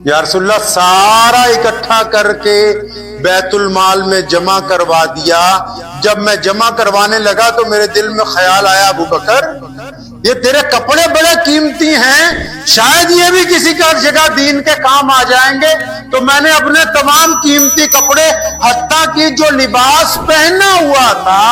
یا رسول اللہ سارا اکٹھا کر کے بیت المال میں جمع کروا دیا۔ جب میں جمع کروانے لگا تو میرے دل میں خیال آیا ابو بکر یہ تیرے کپڑے بڑے قیمتی ہیں، شاید یہ بھی کسی کا جگہ دین کے کام آ جائیں گے، تو میں نے اپنے تمام قیمتی کپڑے حتیٰ کہ جو لباس پہنا ہوا تھا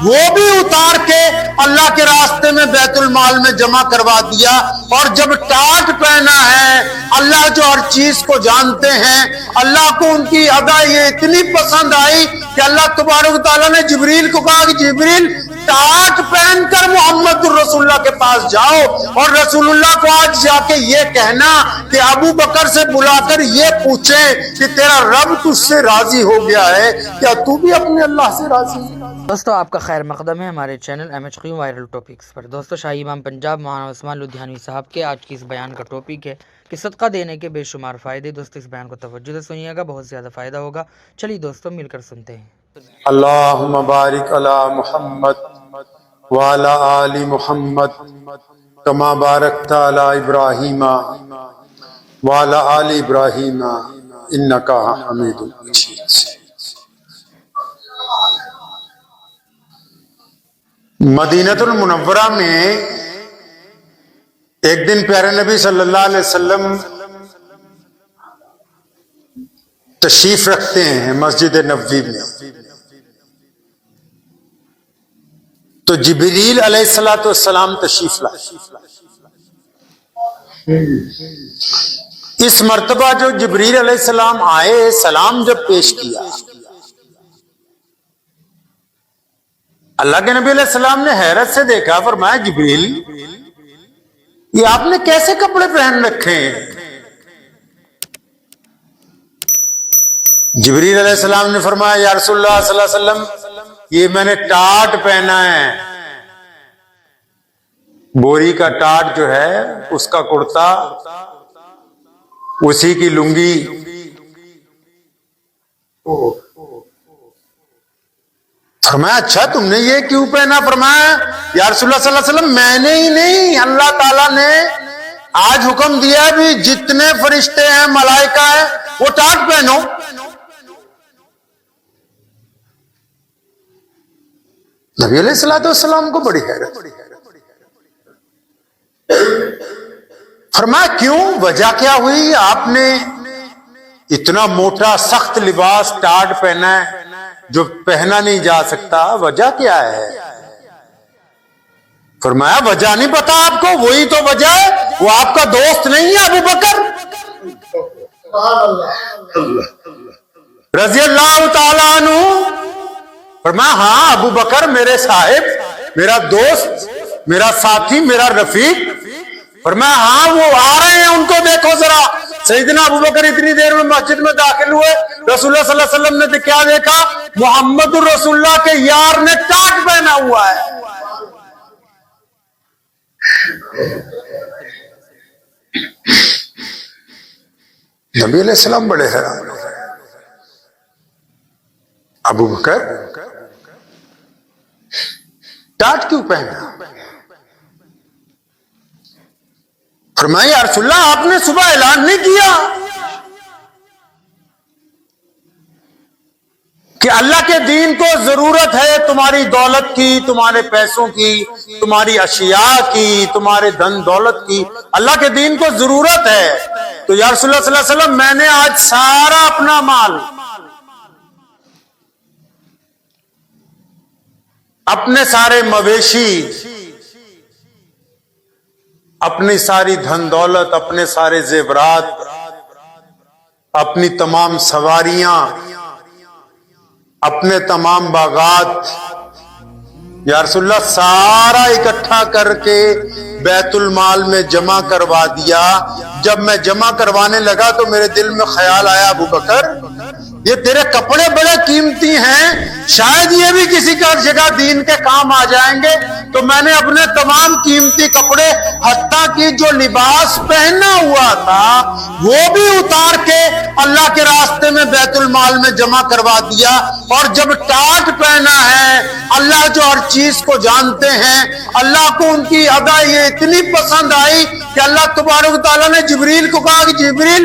وہ بھی اتار کے اللہ کے راستے میں بیت المال میں جمع کروا دیا۔ اور جب ٹاٹ پہنا ہے، اللہ جو ہر چیز کو جانتے ہیں، اللہ کو ان کی ادا یہ اتنی پسند آئی کہ اللہ تبارک و تعالیٰ نے جبریل کو کہا کہ جبریل ٹاٹ پہن کر محمد الرسول اللہ کے پاس جاؤ اور رسول اللہ کو آج جا کے یہ کہنا کہ ابو بکر سے بلا کر یہ پوچھے کہ تیرا رب تجھ سے راضی ہو گیا ہے، کیا تو بھی اپنے اللہ سے راضی ہے؟ دوستو آپ کا خیر مقدم ہے ہمارے چینل MH قیوم وائرل ٹاپکس پر۔ دوستو شاہی امام پنجاب مولانا عثمان لدھیانوی صاحب کے آج کی اس بیان کا ٹاپک ہے کہ صدقہ دینے کے بے شمار فائدے۔ دوستو اس بیان کو توجہ سے سنیے گا، بہت زیادہ فائدہ ہوگا۔ چلیے دوستو مل کر سنتے ہیں۔ اللہم بارک علی محمد وعلی آل محمد کما بارکت علی ابراہیم وعلی آل ابراہیم انکا حمید مجید۔ مدینہ المنورہ میں ایک دن پیارے نبی صلی اللہ علیہ وسلم تشریف رکھتے ہیں مسجد نبوی میں، تو جبریل علیہ السلام تشریف لائے۔ اس مرتبہ جو جبریل علیہ السلام آئے، سلام جب پیش کیا، اللہ کے نبی علیہ السلام نے حیرت سے دیکھا، فرمایا جبریل یہ آپ نے کیسے کپڑے پہن رکھے ہیں؟ جبریل علیہ السلام نے فرمایا یا رسول اللہ صلی اللہ علیہ وسلم یہ میں نے ٹاٹ پہنا ہے، بوری کا ٹاٹ جو ہے اس کا کرتا، اسی کی لنگی۔ فرمایا اچھا تم نے یہ کیوں پہنا؟ فرمایا یا رسول اللہ صلی اللہ علیہ وسلم میں نے ہی نہیں، اللہ تعالیٰ نے آج حکم دیا بھی جتنے فرشتے ہیں ملائکہ ہیں وہ ٹاٹ پہنو۔ نبی علیہ السلام کو بڑی حیرت، فرمایا کیوں؟ وجہ کیا ہوئی؟ آپ نے اتنا موٹا سخت لباس ٹاٹ پہنا ہے جو پہنا نہیں جا سکتا، وجہ کیا ہے؟ فرمایا وجہ نہیں پتا آپ کو، وہی تو وجہ ہے، وہ آپ کا دوست نہیں ہے ابو بکر رضی اللہ تعالیٰ عنہ؟ فرمایا ہاں ابو بکر میرے صاحب، میرا دوست، میرا ساتھی، میرا رفیق۔ فرمایا ہاں وہ آ رہے ہیں، ان کو دیکھو ذرا۔ سیدنا ابو بکر اتنی دیر میں مسجد میں داخل ہوئے، رسول اللہ صلی اللہ علیہ وسلم نے کیا دیکھا؟ محمد الرسول اللہ کے یار نے ٹاٹ پہنا ہوا ہے۔ نبی علیہ السلام بڑے حیران ہو گئے، ابو بکر ٹاٹ کیوں پہنا؟ فرمایا یا رسول اللہ آپ نے صبح اعلان نہیں کیا کہ اللہ کے دین کو ضرورت ہے تمہاری دولت کی، تمہارے پیسوں کی، تمہاری اشیاء کی، تمہارے دھن دولت کی، اللہ کے دین کو ضرورت ہے۔ تو یا رسول اللہ صلی اللہ علیہ وسلم میں نے آج سارا اپنا مال، اپنے سارے مویشی، اپنی ساری دھن دولت، اپنے سارے زیورات، اپنی تمام سواریاں، اپنے تمام باغات، یا رسول اللہ سارا اکٹھا کر کے بیت المال میں جمع کروا دیا۔ جب میں جمع کروانے لگا تو میرے دل میں خیال آیا ابو بکر یہ تیرے کپڑے بڑے قیمتی ہیں، شاید یہ بھی کسی کا جگہ دین کے کام آ جائیں گے، تو میں نے اپنے تمام قیمتی کپڑے حتیٰ کہ جو لباس پہنا ہوا تھا وہ بھی اتار کے اللہ کے راستے میں بیت المال میں جمع کروا دیا۔ اور جب ٹاٹ پہنا ہے، اللہ جو ہر چیز کو جانتے ہیں، اللہ کو ان کی ادا یہ اتنی پسند آئی کہ اللہ تبارک و تعالیٰ نے جبریل کو کہا کہ جبریل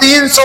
300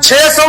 600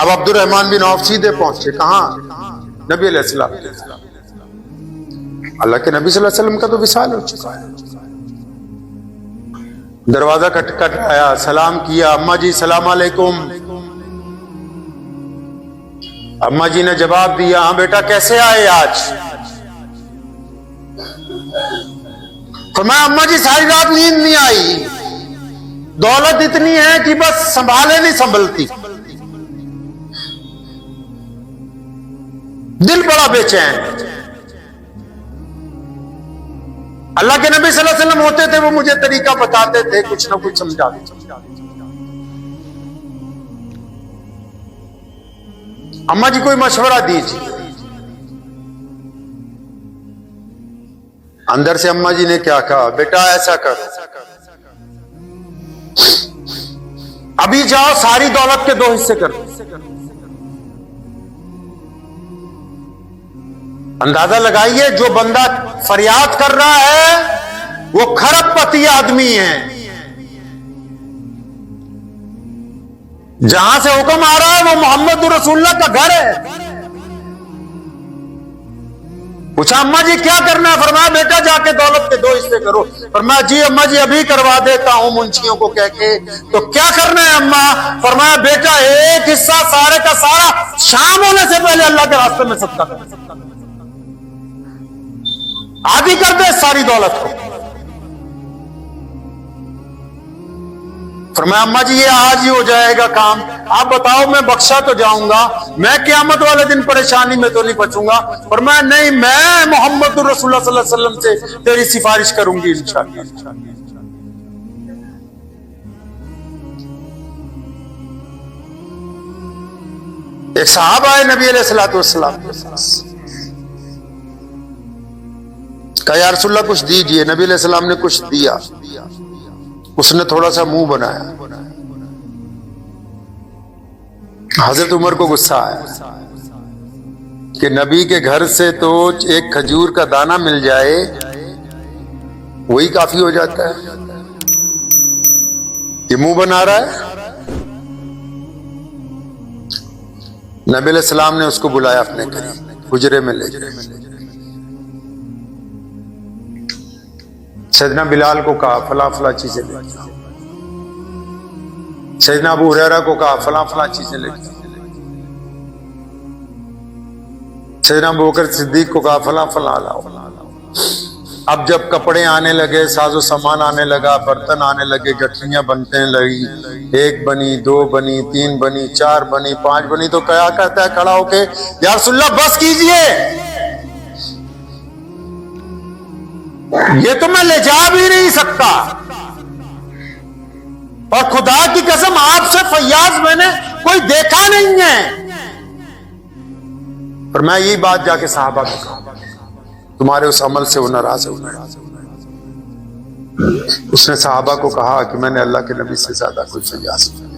اب عبد الرحمن بن عوف سیدھے پہنچے کہاں؟ نبی علیہ السلام. اللہ کے نبی صلی اللہ علیہ وسلم کا تو وصال ہو چکا ہے. دروازہ کٹ آیا, سلام کیا, اماں جی سلام علیکم. اماں جی نے جواب دیا, ہاں بیٹا کیسے آئے آج؟ فرمایا اماں جی ساری رات نیند نہیں آئی, دولت اتنی ہے کہ بس سنبھالے نہیں سنبھلتی, دل بڑا بے چین. اللہ کے نبی صلی اللہ علیہ وسلم ہوتے تھے, وہ مجھے طریقہ بتاتے تھے, کچھ نہ کچھ سمجھاتے تھے. اماں جی کوئی مشورہ دیجیے. اندر سے اماں جی نے کیا کہا, بیٹا ایسا کرو, ابھی جاؤ ساری دولت کے 2 حصے کر دو. اندازہ لگائیے جو بندہ فریاد کر رہا ہے وہ کھرب پتی آدمی ہے, جہاں سے حکم آ رہا ہے وہ محمد رسول اللہ کا گھر ہے. پوچھا اماں جی کیا کرنا ہے؟ فرمایا بیٹا جا کے دولت کے 2 حصے کرو. فرمایا جی اماں جی ابھی کروا دیتا ہوں منشیوں کو کہہ کے. تو کیا کرنا ہے اماں؟ فرمایا بیٹا ایک حصہ سارے کا سارا شام ہونے سے پہلے اللہ کے راستے میں صدقہ کر, آدھی کر دے ساری دولت کو. فرمایا اماں جی یہ آج ہی ہو جائے گا کام, آپ بتاؤ میں بخشا تو جاؤں گا, میں قیامت والے دن پریشانی میں تو نہیں بچوں گا. فرمایا نہیں, میں محمد رسول اللہ صلی اللہ علیہ وسلم سے تیری سفارش کروں گی انشاءاللہ. ایک صحابہ آئے نبی علیہ الصلوۃ والسلام, کہا یا رسول اللہ کچھ دیجئے. نبی علیہ السلام نے کچھ دیا, اس نے تھوڑا سا منہ بنایا. حضرت عمر کو غصہ آیا کہ نبی کے گھر سے تو ایک کھجور کا دانہ مل جائے وہی کافی ہو جاتا ہے, یہ منہ بنا رہا ہے. نبی علیہ السلام نے اس کو بلایا اپنے قریب, حجرے میں لے گئے. سیدنا بلال کو کہا فلاں فلاں چیزیں لے کے. سیدنا ابو ہریرہ کو کہا فلاں فلاں چیزیں لے کے. سیدنا ابوبکر صدیق کو کہا فلاں فلاں لاؤ. اب جب کپڑے آنے لگے, ساز و سامان آنے لگا, برتن آنے لگے, گٹھلیاں بنتے لگی, 1 بنی, 2 بنی, 3 بنی, 4 بنی, 5 بنی, تو کیا کہتا ہے کھڑا ہو کے, یا رسول اللہ بس کیجئے, یہ تو میں لے جا بھی نہیں سکتا, اور خدا کی قسم آپ سے فیاض میں نے کوئی دیکھا نہیں ہے. پر میں یہی بات جا کے صحابہ کو کہا, تمہارے اس عمل سے وہ ناراض ہو گئے. اس نے صحابہ کو کہا کہ میں نے اللہ کے نبی سے زیادہ کوئی فیاض نہیں.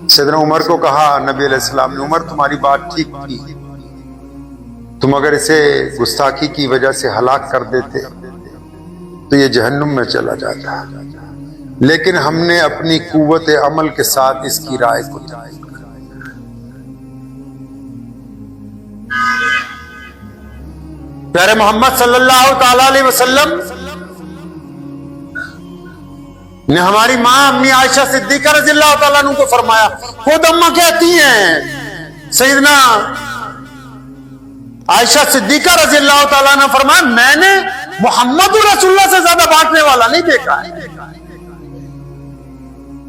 سیدنا عمر کو کہا نبی علیہ السلام نے, عمر تمہاری بات ٹھیک تھی, تم اگر اسے گستاخی کی وجہ سے ہلاک کر دیتے تو یہ جہنم میں چلا جاتا, لیکن ہم نے اپنی قوت عمل کے ساتھ اس کی رائے کو تابع کیا. پیارے محمد صلی اللہ تعالی علیہ وسلم نے ہماری ماں امی عائشہ صدیقہ رضی اللہ تعالیٰ عنہ کو فرمایا, خود اماں کہتی ہیں, سیدنا عائشہ صدیقہ رضی اللہ تعالیٰ عنہ فرمایا میں نے محمد رسول اللہ سے زیادہ بانٹنے والا نہیں دیکھا ہے.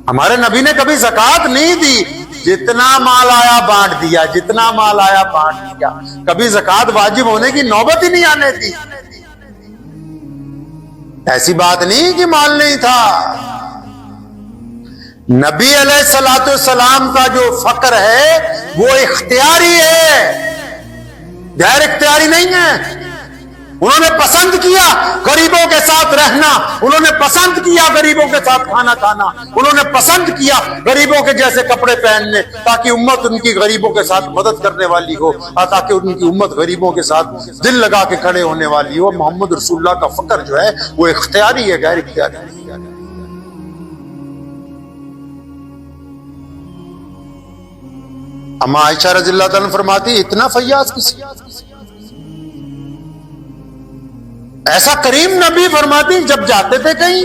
ہمارے نبی نے کبھی زکوٰۃ نہیں دی, جتنا مال آیا بانٹ دیا, جتنا مال آیا بانٹ دیا, کبھی زکوٰۃ واجب ہونے کی نوبت ہی نہیں آنے دی. ایسی بات نہیں کہ مال نہیں تھا. نبی علیہ الصلوۃ والسلام کا جو فقر ہے وہ اختیاری ہے, غیر اختیاری نہیں ہے. انہوں نے پسند کیا غریبوں کے ساتھ رہنا, انہوں نے پسند کیا غریبوں کے ساتھ کھانا کھانا, انہوں نے پسند کیا غریبوں کے جیسے کپڑے پہننے, تاکہ امت ان کی غریبوں کے ساتھ مدد کرنے والی ہو, اور تاکہ ان کی امت غریبوں کے ساتھ دل لگا کے کھڑے ہونے والی ہو. محمد رسول اللہ کا فقر جو ہے وہ اختیاری ہے, غیر اختیاری نہیں. اما عائشہ رضی اللہ تعالیٰ فرماتی اتنا فیاض کسی؟ ایسا کریم نبی فرماتی جب جاتے تھے کہیں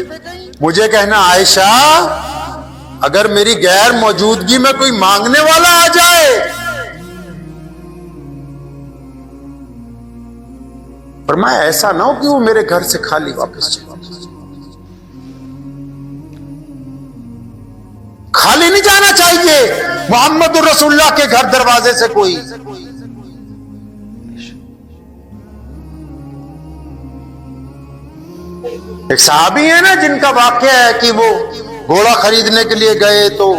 مجھے کہنا عائشہ اگر میری غیر موجودگی میں کوئی مانگنے والا آ جائے فرمایا ایسا نہ ہو کہ وہ میرے گھر سے خالی واپس جائے. خالی نہیں جانا چاہیے محمد رسول اللہ کے گھر دروازے سے کوئی. ایک صحابی ہے نا جن کا واقعہ ہے کہ وہ گھوڑا خریدنے کے لیے گئے تو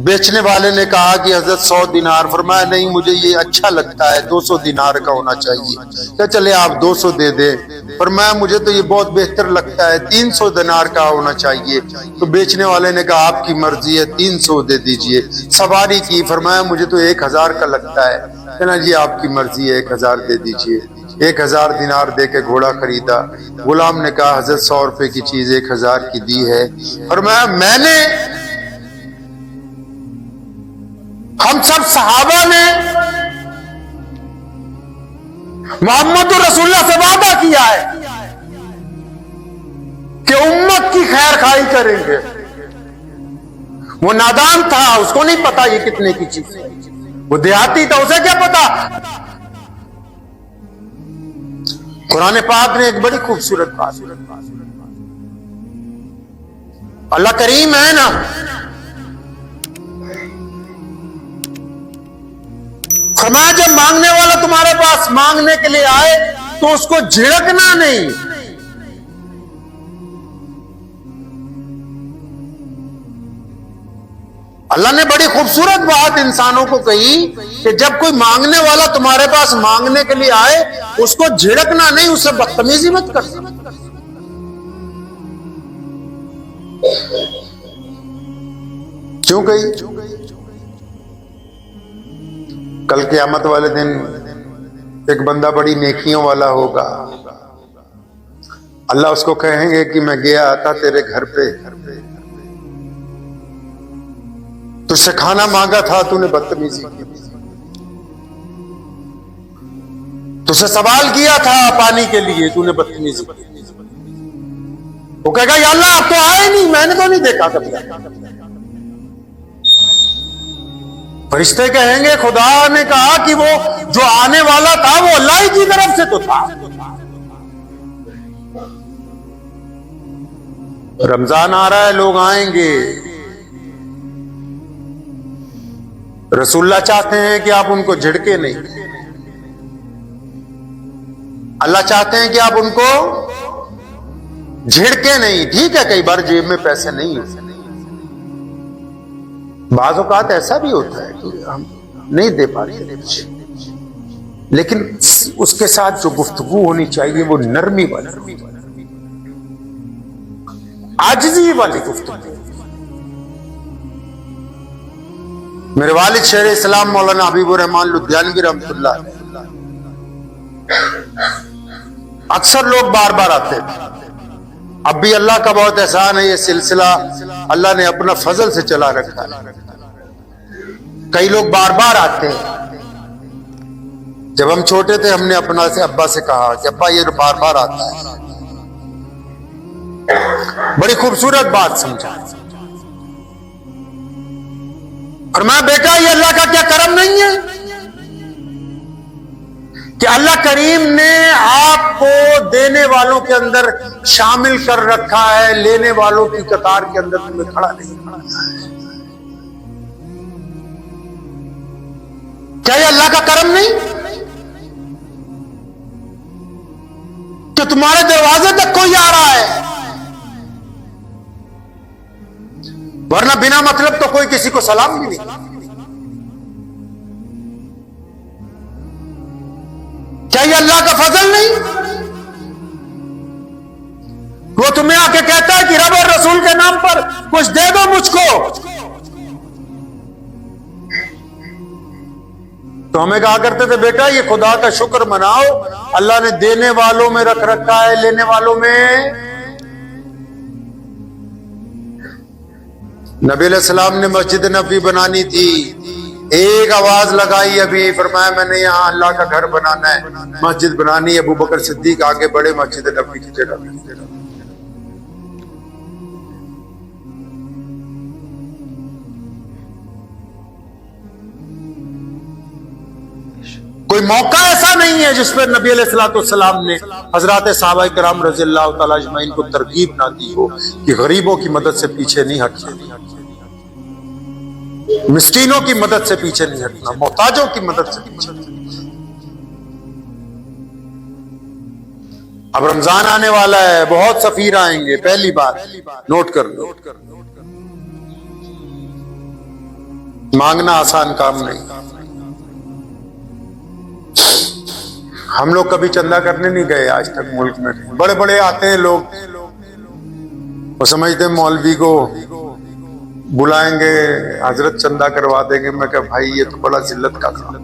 بیچنے والے نے کہا کہ حضرت 100 دینار. فرمایا نہیں مجھے یہ اچھا لگتا ہے 200 دینار کا ہونا چاہیے. کہ چلے آپ 200 دے دیں. فرمایا مجھے تو یہ بہت بہتر لگتا ہے 300 دینار کا ہونا چاہیے. تو بیچنے والے نے کہا آپ کی مرضی ہے 300 دے دیجئے. سواری کی. فرمایا مجھے تو 1000 کا لگتا ہے. کہنا جی آپ کی مرضی ہے 1000 دے دیجئے. 1000 دینار دے کے گھوڑا خریدا. غلام نے کہا حضرت 100 روپے کی چیز 1000 کی دی ہے. فرمایا میں نے ہم سب صحابہ نے محمد رسول اللہ سے وعدہ کیا ہے کہ امت کی خیر خواہی کریں گے. وہ نادان تھا اس کو نہیں پتا یہ کتنے کی چیز ہے. وہ دیہاتی تھا اسے کیا پتا. قرآن پاک نے ایک بڑی خوبصورت بات اللہ کریم ہے نا فرمایا جب مانگنے والا تمہارے پاس مانگنے کے لیے آئے تو اس کو جھڑکنا نہیں. اللہ نے بڑی خوبصورت بات انسانوں کو کہی کہ جب کوئی مانگنے والا تمہارے پاس مانگنے کے لیے آئے اس کو جھڑکنا نہیں اس سے بدتمیزی مت کر. کیوں کہی؟ کل قیامت والے دن ایک بندہ بڑی نیکیوں والا ہوگا. اللہ اس کو کہیں گے کہ میں گیا تھا تیرے گھر پہ تجھ سے کھانا مانگا تھا تو نے بدتمیزی کی. تجھ سے سوال کیا تھا پانی کے لیے تو نے بدتمیزی کی. وہ کہے گا یا اللہ آپ تو آئے نہیں میں نے تو نہیں دیکھا کبھی. فرشتے کہیں گے خدا نے کہا کہ وہ جو آنے والا تھا وہ اللہ ہی کی طرف سے تو تھا. رمضان آ رہا ہے لوگ آئیں گے. رسول اللہ چاہتے ہیں کہ آپ ان کو جھڑکے نہیں. اللہ چاہتے ہیں کہ آپ ان کو جھڑکے نہیں. ٹھیک ہے کئی بار جیب میں پیسے نہیں ہوتے. بعض اوقات ایسا بھی ہوتا ہے کہ ہم نہیں دے پاتے لیکن اس کے ساتھ جو گفتگو ہونی چاہیے وہ نرمی والی عاجزی والی گفتگو. میرے والد شیخ اسلام مولانا حبیب الرحمان لدھیانوی رحمۃ اللہ اکثر لوگ بار بار آتے تھے. اب بھی اللہ کا بہت احسان ہے یہ سلسلہ اللہ نے اپنا فضل سے چلا رکھا ہے. کئی لوگ بار بار آتے ہیں. جب ہم چھوٹے تھے ہم نے اپنا سے ابا سے کہا کہ ابا یہ بار بار آتا ہے. بڑی خوبصورت بات سمجھا. اور میں بیٹا یہ اللہ کا کیا کرم نہیں ہے کہ اللہ کریم نے آپ کو دینے والوں کے اندر شامل کر رکھا ہے لینے والوں کی قطار کے اندر تمہیں کھڑا نہیں. کیا یہ اللہ کا کرم نہیں کہ تمہارے دروازے تک کوئی آ رہا ہے؟ ورنہ بنا مطلب تو کوئی کسی کو سلام بھی نہیں. کیا یہ اللہ کا فضل نہیں؟ وہ تمہیں آ کے کہتا ہے کہ رب اور رسول کے نام پر کچھ دے دو مجھ کو. تو ہمیں کہا کرتے تھے بیٹا یہ خدا کا شکر مناؤ اللہ نے دینے والوں میں رکھ رکھا ہے لینے والوں میں. نبی علیہ السلام نے مسجد نبوی بنانی تھی ایک آواز لگائی ابھی، فرمایا میں نے یہاں اللہ کا گھر بنانا ہے، مسجد بنانی ہے، ابو بکر صدیق آگے بڑے، مسجد نبوی کی جگہ میں۔ کوئی موقع ایسا نہیں ہے جس پر نبی علیہ الصلوۃ والسلام نے حضرات صحابہ کرام رضی اللہ تعالی اجمعین کو ترغیب نہ دی ہو کہ غریبوں کی مدد سے پیچھے نہیں ہٹنا، مسکینوں کی مدد سے پیچھے نہیں ہٹنا، محتاجوں کی مدد سے پیچھے نہیں ہٹنا۔ اب رمضان آنے والا ہے، بہت سفیر آئیں گے، پہلی بات نوٹ کر لو، مانگنا آسان کام نہیں۔ ہم لوگ کبھی چندہ کرنے نہیں گئے آج تک ملک میں، بڑے بڑے آتے ہیں لوگ، وہ سمجھتے ہیں مولوی کو بلائیں گے حضرت چندہ کروا دیں گے۔ میں کہا بھائی یہ تو بڑا ذلت کا کام،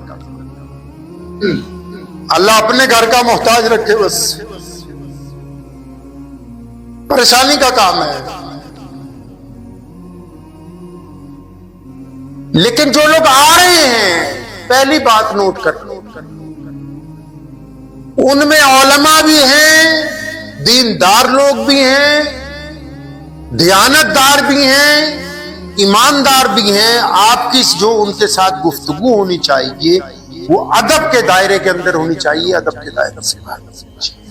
اللہ اپنے گھر کا محتاج رکھے، بس پریشانی کا کام ہے۔ لیکن جو لوگ آ رہے ہیں، پہلی بات نوٹ کر لو، ان میں علماء بھی ہیں، دیندار لوگ بھی ہیں، دیانت دار بھی ہیں، ایماندار بھی ہیں۔ آپ کی جو ان کے ساتھ گفتگو ہونی چاہیے وہ ادب کے دائرے کے اندر ہونی چاہیے، ادب کے دائرے سے باہر نہیں ہونی چاہیے،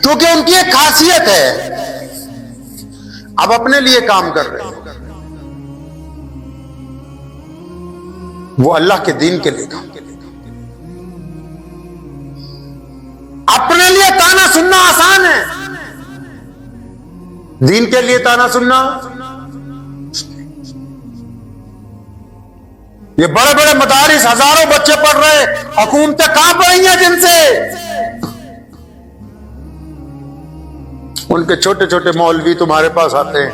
کیونکہ ان کی ایک خاصیت ہے، اب اپنے لیے کام کر رہے ہیں، وہ اللہ کے دین کے لیے کام، اپنے لیے تانا سننا آسان ہے، دین کے لیے تانا سننا۔ یہ بڑے بڑے مدارس ہزاروں بچے پڑھ رہے، حکومتیں کہاں پڑھی ہیں جن سے؟ ان کے چھوٹے چھوٹے مولوی تمہارے پاس آتے ہیں،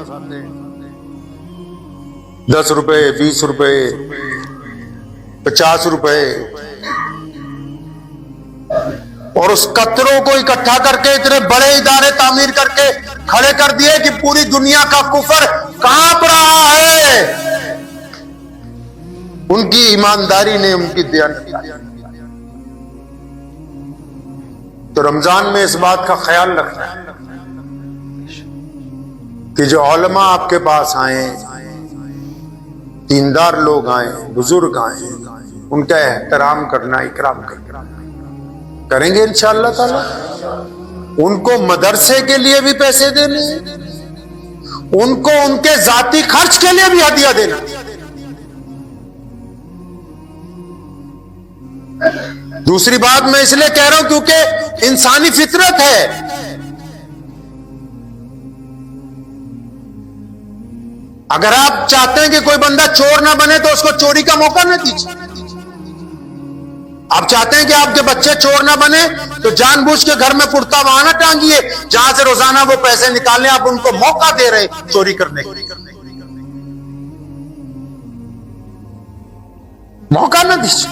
10 روپے 20 روپے 50 روپے، اور اس قطروں کو اکٹھا کر کے اتنے بڑے ادارے تعمیر کر کے کھڑے کر دیے کہ پوری دنیا کا کفر کانپ رہا ہے۔ ان کی ایمانداری نے، ان کی دیانت۔ تو رمضان میں اس بات کا خیال رکھنا ہے کہ جو علماء آپ کے پاس آئیں، دیندار لوگ آئیں، بزرگ آئیں، ان کا احترام کرنا، اکرام کرنا کریں گے انشاءاللہ تعالی۔ ان کو مدرسے کے لیے بھی پیسے دینے، ان کو ان کے ذاتی خرچ کے لیے بھی ہدیہ دینا۔ دوسری بات میں اس لیے کہہ رہا ہوں کیونکہ انسانی فطرت ہے، اگر آپ چاہتے ہیں کہ کوئی بندہ چور نہ بنے تو اس کو چوری کا موقع نہ دیجیے۔ آپ چاہتے ہیں کہ آپ کے بچے چور نہ بنے تو جان بوجھ کے گھر میں کرتا وہاں نہ ٹانگیے جہاں سے روزانہ وہ پیسے نکالنے، آپ ان کو موقع دے رہے چوری کرنے کے، موقع نہ دیجیے۔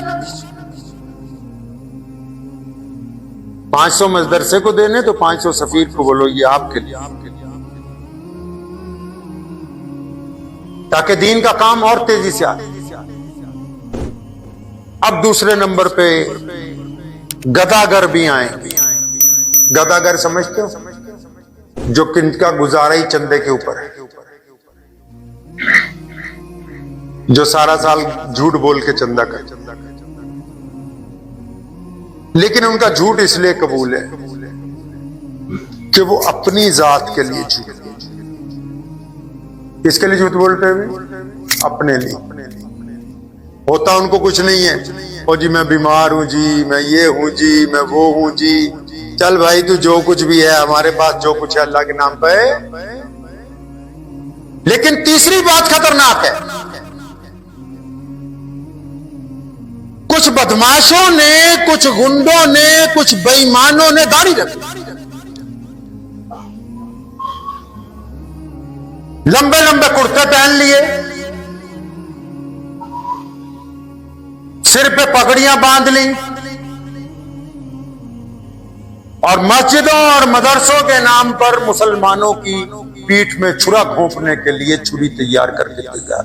500 مدرسے کو دینے تو 500 سفیر کو بولو یہ آپ کے لیے، تاکہ دین کا کام اور تیزی سے آئے۔ اب دوسرے نمبر پہ گداگر بھی آئیں گے۔ گداگر سمجھتے ہو؟ جو کن کا گزارا ہی چندے کے اوپر ہے، جو سارا سال جھوٹ بول کے چندہ کرتے، لیکن ان کا جھوٹ اس لیے قبول ہے کہ وہ اپنی ذات کے لیے جھوٹ، کس کے لیے جھوٹ بولتے ہیں؟ اپنے لیے۔ ہوتا ان کو کچھ نہیں ہے، او جی میں بیمار ہوں جی، میں یہ ہوں جی، میں وہ ہوں جی، چل بھائی تو جو کچھ بھی ہے، ہمارے پاس جو کچھ ہے اللہ کے نام پہ۔ لیکن تیسری بات خطرناک ہے، کچھ بدماشوں نے، کچھ گنڈوں نے، کچھ بے ایمانوں نے داڑھی رکھی، لمبے لمبے کرتے پہن لیے، سر پہ پگڑیاں باندھ لی، اور مسجدوں اور مدرسوں کے نام پر مسلمانوں کی پیٹھ میں چھرا گھونپنے کے لیے چھری تیار کر کے تیار۔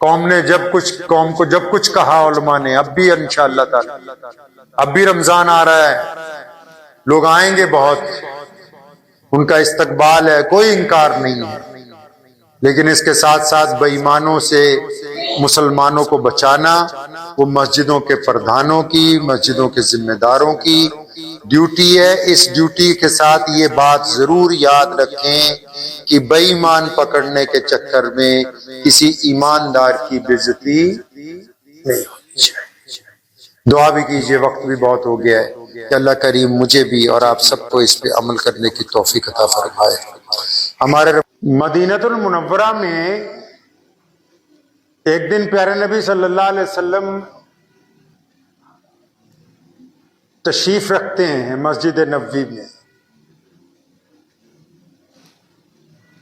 قوم نے قوم کو جب کچھ کہا علماء نے، اب بھی انشاءاللہ تعالی اب بھی رمضان آ رہا ہے، لوگ آئیں گے بہت، ان کا استقبال ہے، کوئی انکار نہیں ہے، لیکن اس کے ساتھ ساتھ بے ایمانوں سے مسلمانوں کو بچانا وہ مسجدوں کے پردھانوں کی، مسجدوں کے ذمہ داروں کی ڈیوٹی ہے۔ اس ڈیوٹی کے ساتھ یہ بات ضرور یاد رکھیں کہ بے ایمان پکڑنے کے چکر میں کسی ایماندار کی بے عزتی نہیں ہونی چاہیے۔ دعا بھی کیجئے، وقت بھی بہت ہو گیا ہے کہ اللہ کریم مجھے بھی اور آپ سب کو اس پہ عمل کرنے کی توفیق عطا فرمائے۔ ہمارے مدینہ المنورہ میں ایک دن پیارے نبی صلی اللہ علیہ وسلم تشریف رکھتے ہیں مسجد نبوی میں،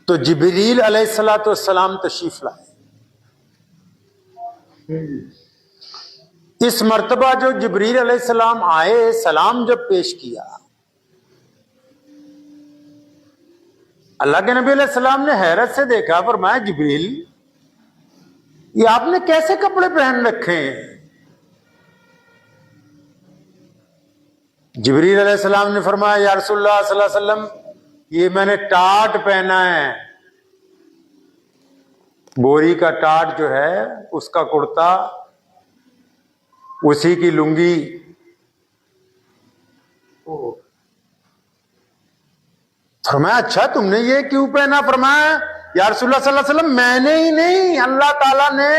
تو جبریل علیہ السلام تشریف لائے۔ اس مرتبہ جو جبریل علیہ السلام آئے، سلام جب پیش کیا، اللہ کے نبی علیہ السلام نے حیرت سے دیکھا، فرمایا جبریل یہ آپ نے کیسے کپڑے پہن رکھے ہیں؟ جبریل علیہ السلام نے فرمایا یا رسول اللہ صلی اللہ علیہ وسلم یہ میں نے ٹاٹ پہنا ہے، بوری کا ٹاٹ جو ہے اس کا کرتا، اسی کی لنگی۔ فرمایا اچھا تم نے یہ کیوں پہنا؟ فرمایا یا رسول اللہ صلی اللہ علیہ وسلم میں نے ہی نہیں، اللہ تعالیٰ نے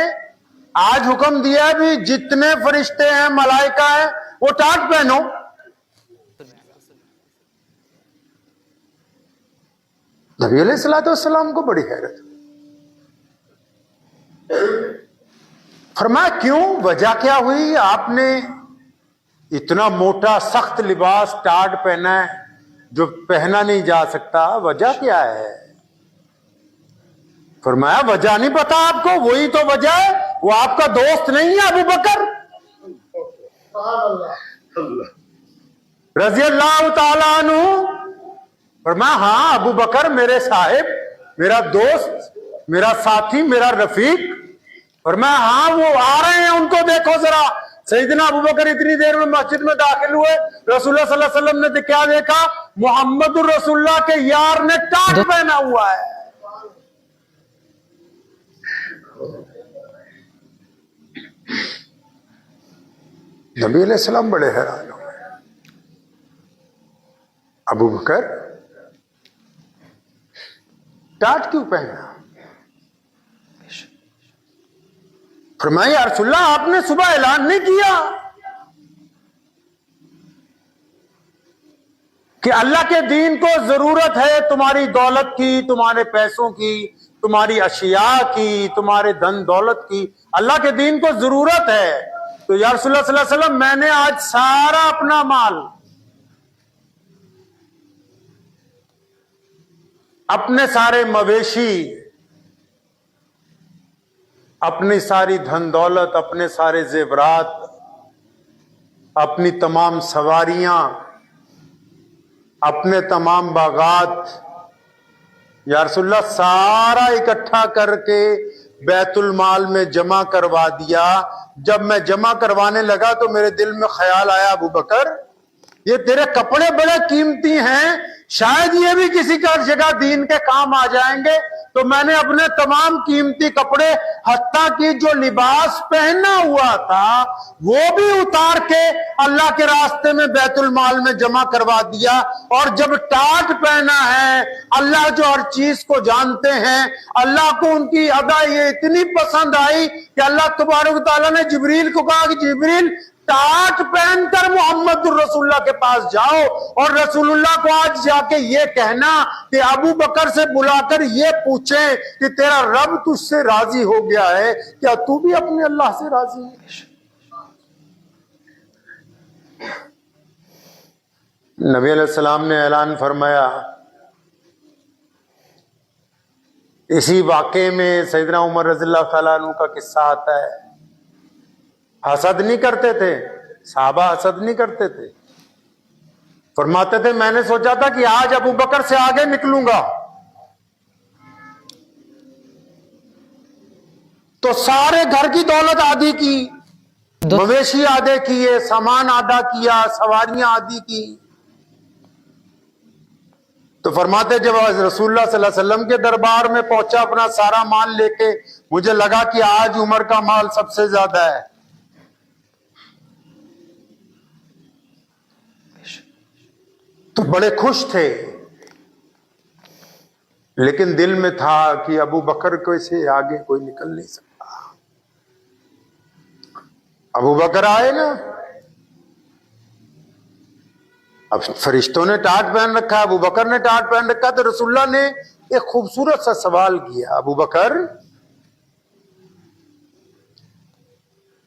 آج حکم دیا بھی جتنے فرشتے ہیں ملائکہ ہیں وہ ٹاٹ پہنو۔ نبی علیہ السلام کو بڑی حیرت، فرمایا کیوں؟ وجہ کیا ہوئی؟ آپ نے اتنا موٹا سخت لباس ٹاٹ پہنا ہے جو پہنا نہیں جا سکتا، وجہ کیا ہے؟ فرمایا وجہ نہیں پتا آپ کو، وہی تو وجہ ہے، وہ آپ کا دوست نہیں ہے ابو بکر رضی اللہ تعالیٰ عنہ؟ فرمایا ہاں ابو بکر میرے صاحب، میرا دوست، میرا ساتھی، میرا رفیق۔ فرمایا ہاں وہ آ رہے ہیں، ان کو دیکھو ذرا۔ سیدنا ابو بکر اتنی دیر میں مسجد میں داخل ہوئے، رسول اللہ صلی اللہ علیہ وسلم نے کیا دیکھا؟ محمد الرسول اللہ کے یار نے ٹاٹ پہنا ہوا ہے۔ نبی علیہ السلام بڑے حیران ہوئے، ابو بکر ٹاٹ کیوں پہنا؟ فرمایا یا رسول اللہ آپ نے صبح اعلان نہیں کیا کہ اللہ کے دین کو ضرورت ہے تمہاری دولت کی، تمہارے پیسوں کی، تمہاری اشیاء کی، تمہارے دھن دولت کی، اللہ کے دین کو ضرورت ہے۔ تو یا رسول اللہ صلی اللہ علیہ وسلم میں نے آج سارا اپنا مال، اپنے سارے مویشی، اپنی ساری دھن دولت، اپنے سارے زیورات، اپنی تمام سواریاں، اپنے تمام باغات، یا رسول اللہ سارا اکٹھا کر کے بیت المال میں جمع کروا دیا۔ جب میں جمع کروانے لگا تو میرے دل میں خیال آیا ابو بکر یہ تیرے کپڑے بڑے قیمتی ہیں، شاید یہ بھی کسی کا جگہ دین کے کام آ جائیں گے، تو میں نے اپنے تمام قیمتی کپڑے حتیٰ کہ جو لباس پہنا ہوا تھا وہ بھی اتار کے اللہ کے راستے میں بیت المال میں جمع کروا دیا۔ اور جب ٹاٹ پہنا ہے، اللہ جو ہر چیز کو جانتے ہیں، اللہ کو ان کی ادا یہ اتنی پسند آئی کہ اللہ تبارک و تعالیٰ نے جبریل کو کہا کہ جبریل ٹاٹ پہن کر محمد الرسول اللہ کے پاس جاؤ اور رسول اللہ کو آج جا کے یہ کہنا کہ ابو بکر سے بلا کر یہ پوچھیں کہ تیرا رب تجھ سے راضی ہو گیا ہے، کیا تو بھی اپنے اللہ سے راضی ہے؟ نبی علیہ السلام نے اعلان فرمایا۔ اسی واقعے میں سیدنا عمر رضی اللہ تعالیٰ عنہ کا قصہ آتا ہے۔ حسد نہیں کرتے تھے صحابہ، حسد نہیں کرتے تھے، فرماتے تھے میں نے سوچا تھا کہ آج ابو بکر سے آگے نکلوں گا، تو سارے گھر کی دولت آدھی کی، مویشی آدھے کیے، سامان آدھا کیا، سواریاں آدھی کی. تو فرماتے جب رسول اللہ صلی اللہ علیہ وسلم کے دربار میں پہنچا اپنا سارا مال لے کے، مجھے لگا کہ آج عمر کا مال سب سے زیادہ ہے. تو بڑے خوش تھے، لیکن دل میں تھا کہ ابو بکر کو سے آگے کوئی نکل نہیں سکتا. ابو بکر آئے نا، اب فرشتوں نے ٹاٹ پہن رکھا، ابو بکر نے ٹاٹ پہن رکھا، تو رسول اللہ نے ایک خوبصورت سا سوال کیا، ابو بکر،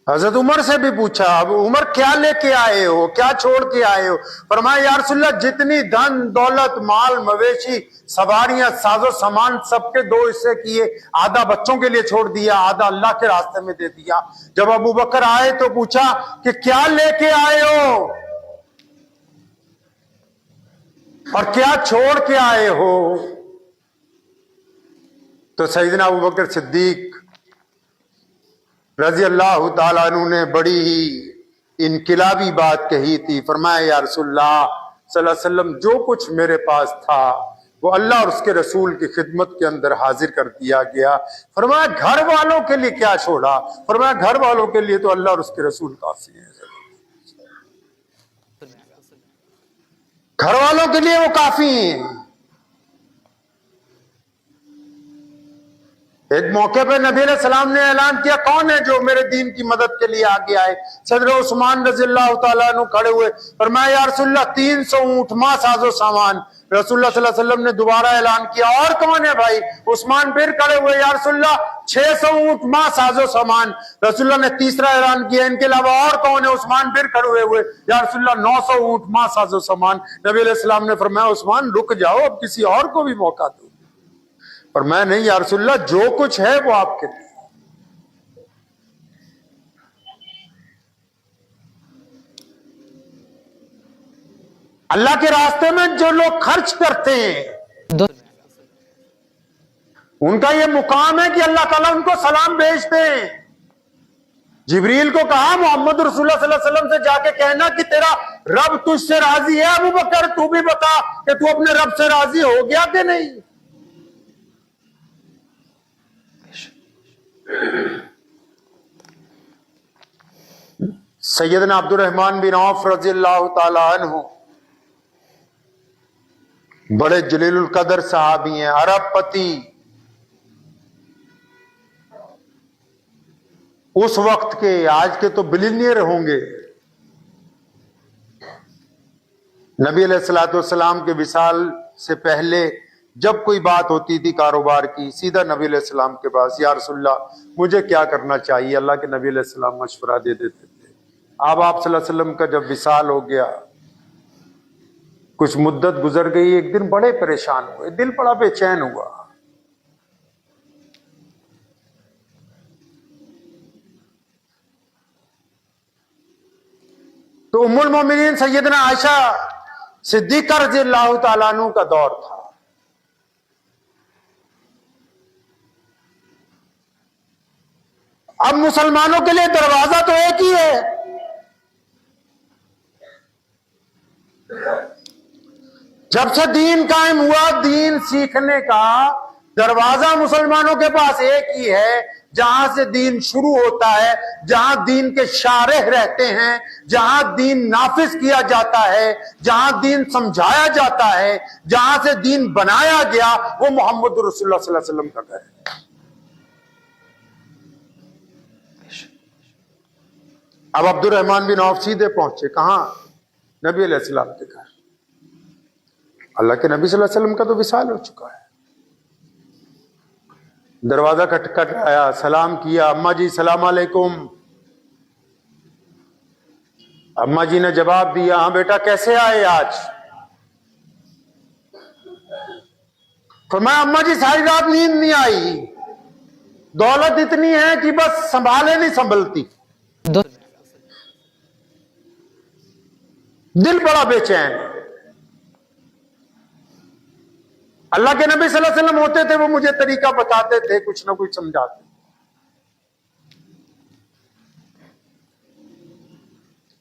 حضرت عمر سے بھی پوچھا، اب عمر کیا لے کے آئے ہو، کیا چھوڑ کے آئے ہو؟ فرمایا یا رسول اللہ جتنی دھن دولت مال مویشی سواریاں ساز و سامان سب کے 2 حصے کیے، آدھا بچوں کے لیے چھوڑ دیا، آدھا اللہ کے راستے میں دے دیا. جب ابو بکر آئے تو پوچھا کہ کیا لے کے آئے ہو اور کیا چھوڑ کے آئے ہو؟ تو سیدنا ابو بکر صدیق رضی اللہ تعالیٰ عنہ نے بڑی ہی انقلابی بات کہی تھی. فرمایا یا رسول اللہ صلی اللہ علیہ وسلم جو کچھ میرے پاس تھا وہ اللہ اور اس کے رسول کی خدمت کے اندر حاضر کر دیا گیا. فرمایا گھر والوں کے لیے کیا چھوڑا؟ فرمایا گھر والوں کے لیے تو اللہ اور اس کے رسول کافی ہیں، گھر والوں کے لیے وہ کافی ہیں. ایک موقع پہ نبی علیہ السلام نے اعلان کیا کون ہے جو میرے دین کی مدد کے لیے آگے آئے؟ صدر عثمان رضی اللہ تعالیٰ عنہ کھڑے ہوئے، فرمایا یا رسول اللہ 300 اونٹ ماں ساز و سامان. رسول اللہ صلی اللہ علیہ وسلم نے دوبارہ اعلان کیا اور کون ہے بھائی؟ عثمان پھر کھڑے ہوئے، یا رسول اللہ 600 اونٹ ماں ساز و سامان. رسول اللہ نے تیسرا اعلان کیا ان کے علاوہ اور کون ہے؟ عثمان پھر کھڑے ہوئے، یا رسول اللہ 900 اونٹ ماں ساز و سامان. نبی علیہ السلام نے فرمایا عثمان رک جاؤ، اب کسی اور کو بھی موقع دو. پر میں نہیں یا رسول اللہ جو کچھ ہے وہ آپ کے لیے. اللہ کے راستے میں جو لوگ خرچ کرتے ہیں ان کا یہ مقام ہے کہ اللہ تعالیٰ ان کو سلام بھیجتے ہیں. جبریل کو کہا محمد رسول اللہ صلی اللہ علیہ وسلم سے جا کے کہنا کہ تیرا رب تجھ سے راضی ہے. ابو بکر تو بھی بتا کہ تو اپنے رب سے راضی ہو گیا کہ نہیں؟ سیدنا عبد الرحمن بن عوف رضی اللہ تعالی عنہ بڑے جلیل القدر صحابی ہیں، عرب پتی. اس وقت کے، آج کے تو بلینئر ہوں گے. نبی علیہ الصلوۃ والسلام کے وصال سے پہلے جب کوئی بات ہوتی تھی کاروبار کی، سیدھا نبی علیہ السلام کے پاس، یا رسول اللہ مجھے کیا کرنا چاہیے؟ اللہ کے نبی علیہ السلام مشورہ دے دیتے تھے. اب آپ صلی اللہ علیہ وسلم کا جب وصال ہو گیا، کچھ مدت گزر گئی، ایک دن بڑے پریشان ہوئے، دل بڑا بے چین ہوا. تو ام المومنین سیدنا عائشہ صدیقہ رضی اللہ تعالیٰ عنہ کا دور تھا. اب مسلمانوں کے لیے دروازہ تو ایک ہی ہے، جب سے دین قائم ہوا دین سیکھنے کا دروازہ مسلمانوں کے پاس ایک ہی ہے. جہاں سے دین شروع ہوتا ہے، جہاں دین کے شارح رہتے ہیں، جہاں دین نافذ کیا جاتا ہے، جہاں دین سمجھایا جاتا ہے، جہاں سے دین بنایا گیا، وہ محمد رسول اللہ صلی اللہ علیہ وسلم کا گھر ہے. اب عبد الرحمن بن عوف سیدھے پہنچے کہاں؟ نبی علیہ السلام کے گھر. اللہ کے نبی صلی اللہ علیہ وسلم کا تو وصال ہو چکا ہے. دروازہ کھٹکھٹ آیا، سلام کیا، اماں جی سلام علیکم. اماں جی نے جواب دیا ہاں بیٹا کیسے آئے آج؟ فرمایا اماں جی ساری رات نیند نہیں آئی، دولت اتنی ہے کہ بس سنبھالے نہیں سنبھلتی، دل بڑا بے چین. اللہ کے نبی صلی اللہ علیہ وسلم ہوتے تھے وہ مجھے طریقہ بتاتے تھے، کچھ نہ کچھ سمجھاتے.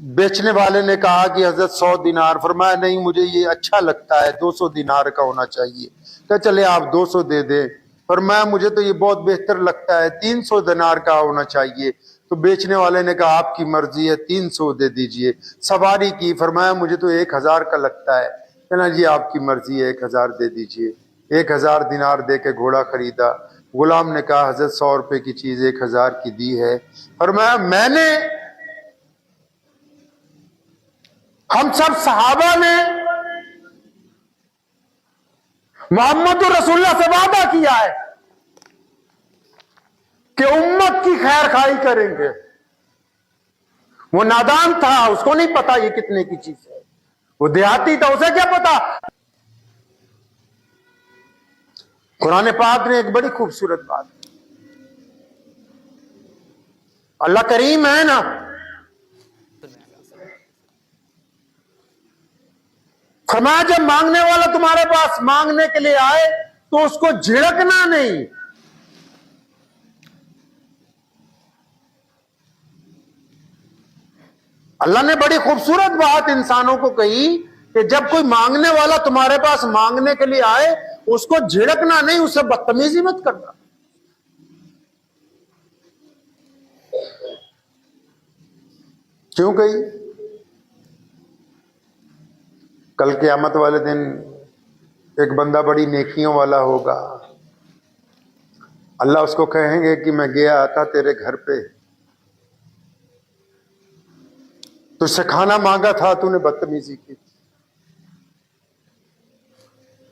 بیچنے والے نے کہا کہ حضرت 100 دینار. فرمایا نہیں مجھے یہ اچھا لگتا ہے, 200 دینار کا ہونا چاہیے. کہ چلے آپ 200 دے دیں. فرمایا مجھے تو یہ بہت بہتر لگتا ہے, 300 دینار کا ہونا چاہیے. تو بیچنے والے نے کہا آپ کی مرضی ہے, 300 دے دیجئے. سواری کی. فرمایا مجھے تو 1000 کا لگتا ہے. کہنا جی آپ کی مرضی ہے, 1000 دے دیجئے. 1000 دینار دے کے گھوڑا خریدا. غلام نے کہا حضرت 100 روپے کی چیز 1000 کی دی ہے. فرمایا میں نے, ہم سب صحابہ نے محمد رسول اللہ سے وعدہ کیا ہے کہ امت کی خیر خواہی کریں گے. وہ نادان تھا, اس کو نہیں پتا یہ کتنے کی چیز ہے. وہ دیہاتی تھا, اسے کیا پتا. قرآن پاک نے ایک بڑی خوبصورت بات, اللہ کریم ہے نا, فرمایا جب مانگنے والا تمہارے پاس مانگنے کے لیے آئے تو اس کو جھڑکنا نہیں. اللہ نے بڑی خوبصورت بات انسانوں کو کہی کہ جب کوئی مانگنے والا تمہارے پاس مانگنے کے لیے آئے اس کو جھڑکنا نہیں, اسے بدتمیزی مت کرنا. کیوں کہی؟ کل قیامت والے دن ایک بندہ بڑی نیکیوں والا ہوگا. اللہ اس کو کہیں گے کہ میں گیا تھا تیرے گھر پہ, تجھ سے کھانا مانگا تھا, تو نے بدتمیزی کی.